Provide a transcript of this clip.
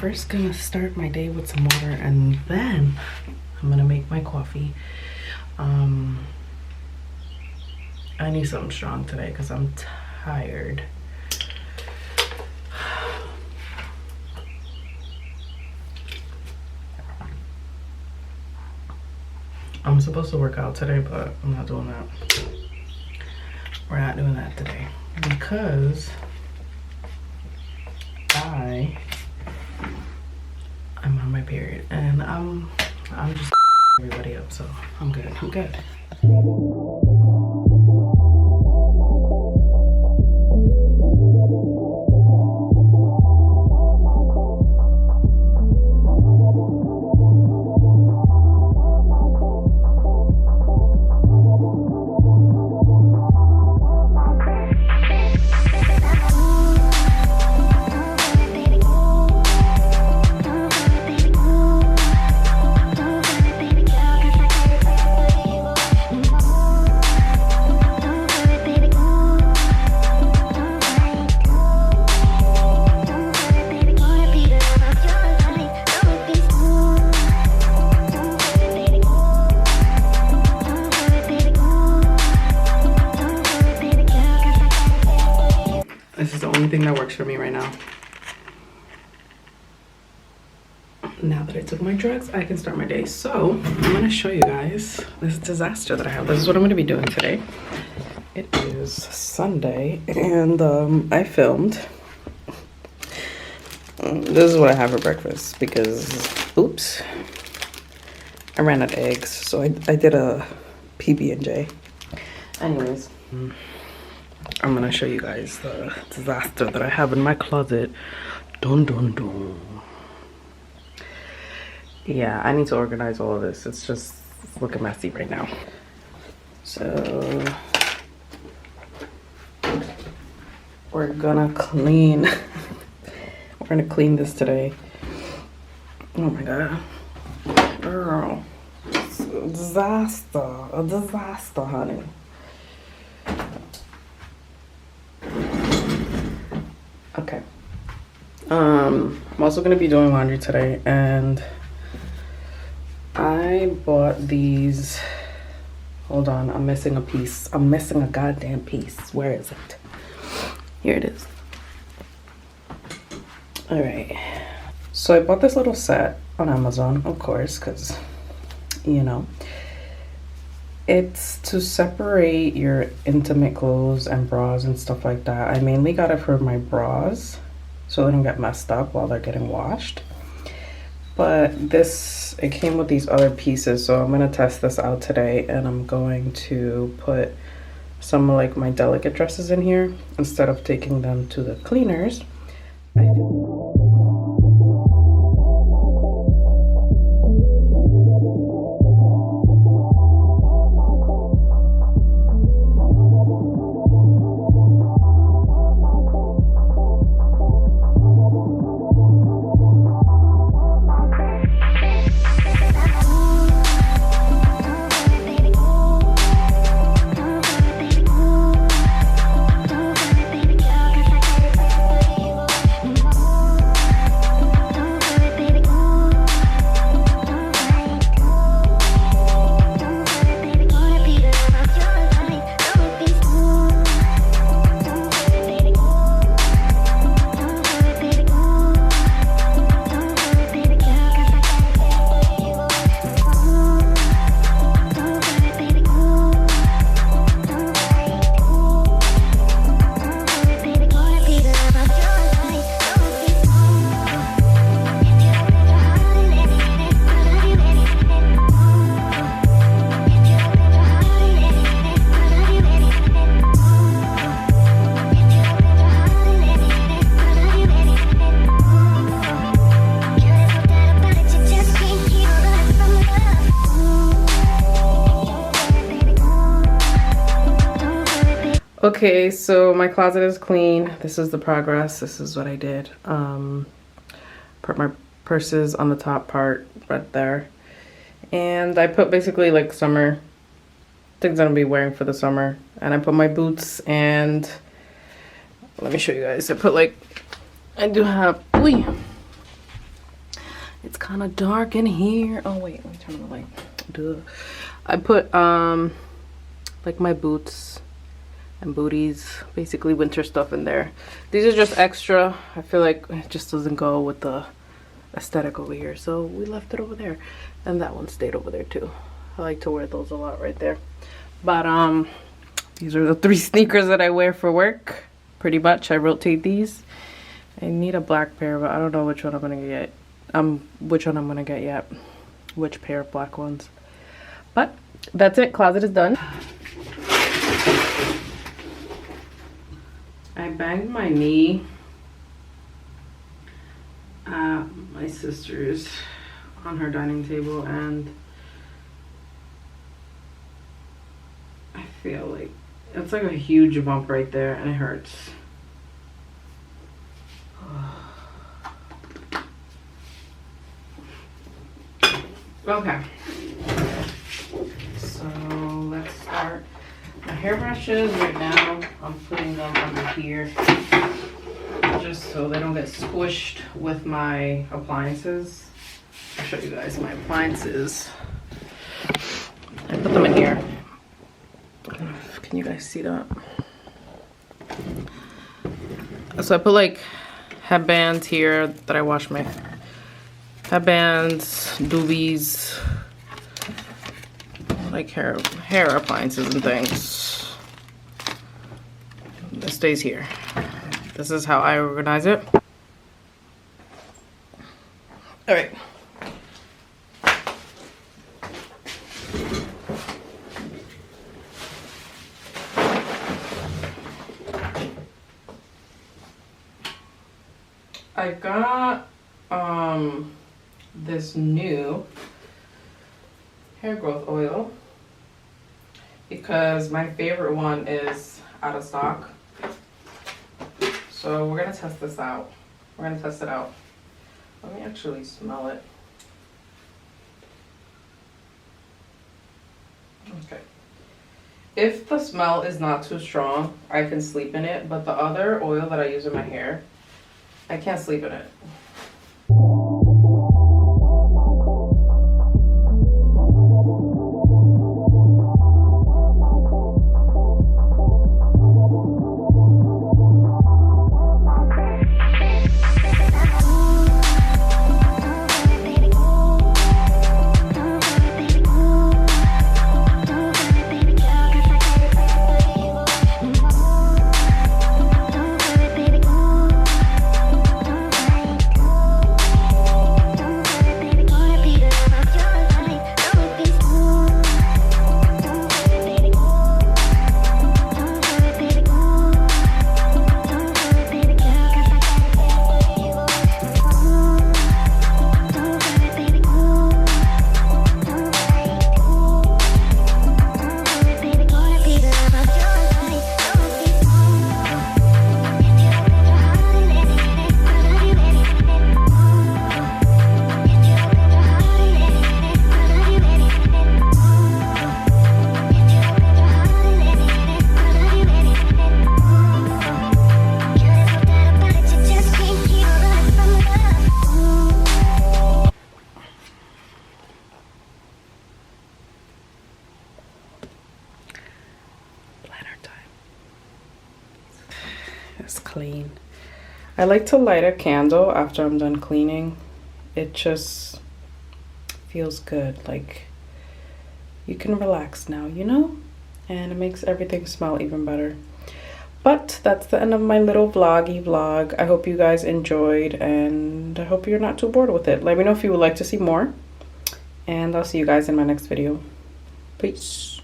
First gonna start my day with some water, and then I'm gonna make my coffee. I need something strong today because I'm tired. I'm supposed to work out today, but I'm not doing that. We're not doing that today because I'm on my period, and I'm just everybody up, so I'm good. I'm good. This is the only thing that works for me right now. Now that I took my drugs, I can start my day. So I'm gonna show you guys this disaster that I have. This is what I'm gonna be doing today. It is Sunday, and I filmed. This is what I have for breakfast because, oops, I ran out of eggs. So I did a PB&J. Anyways. I'm gonna show you guys the disaster that I have in my closet. Dun dun dun. Yeah, I need to organize all of this. It's just looking messy right now. So we're gonna clean. We're gonna clean this today. Oh my god, girl, it's a disaster, honey. Okay. I'm also gonna be doing laundry today, and I bought these. Hold on, I'm missing a piece. I'm missing a goddamn piece. Where is it? Here it is. All right. So I bought this little set on Amazon, of course, because, you know, it's to separate your intimate clothes and bras and stuff like that. I mainly got it for my bras so they don't get messed up while they're getting washed. But it came with these other pieces, so I'm gonna test this out today, and I'm going to put some of like my delicate dresses in here instead of taking them to the cleaners. Okay, so my closet is clean. This is the progress. This is what I did. Put my purses on the top part right there. And I put basically like summer things I'm gonna be wearing for the summer. And I put my boots, and let me show you guys. I do have It's kind of dark in here. Oh wait, let me turn on the light. Duh. I put like my boots and booties, basically winter stuff in there. These are just extra. I feel like it just doesn't go with the aesthetic over here, so we left it over there, and that one stayed over there too. I like to wear those a lot right there. But these are the 3 sneakers that I wear for work. Pretty much, I rotate these. I need a black pair, but I don't know which one I'm gonna get. Which one I'm gonna get yet. Which pair of black ones. But that's it. Closet is done. I banged my knee at my sister's on her dining table, and I feel like it's like a huge bump right there, and it hurts. Okay, so let's start. My hairbrushes right now, I'm putting them under here just so they don't get squished with my appliances. I'll show you guys my appliances. I put them in here. Can you guys see that? So I put like headbands here that I wash my headbands, doobies, like hair appliances and things. This stays here. This is how I organize it. All right. I got this new hair growth oil because my favorite one is out of stock. So we're gonna test this out. We're gonna test it out. Let me actually smell it. Okay. If the smell is not too strong, I can sleep in it, but the other oil that I use in my hair, I can't sleep in it. It's clean. I like to light a candle after I'm done cleaning. It just feels good. Like you can relax now, you know? And it makes everything smell even better. But that's the end of my little vloggy vlog. I hope you guys enjoyed, and I hope you're not too bored with it. Let me know if you would like to see more, and I'll see you guys in my next video. Peace.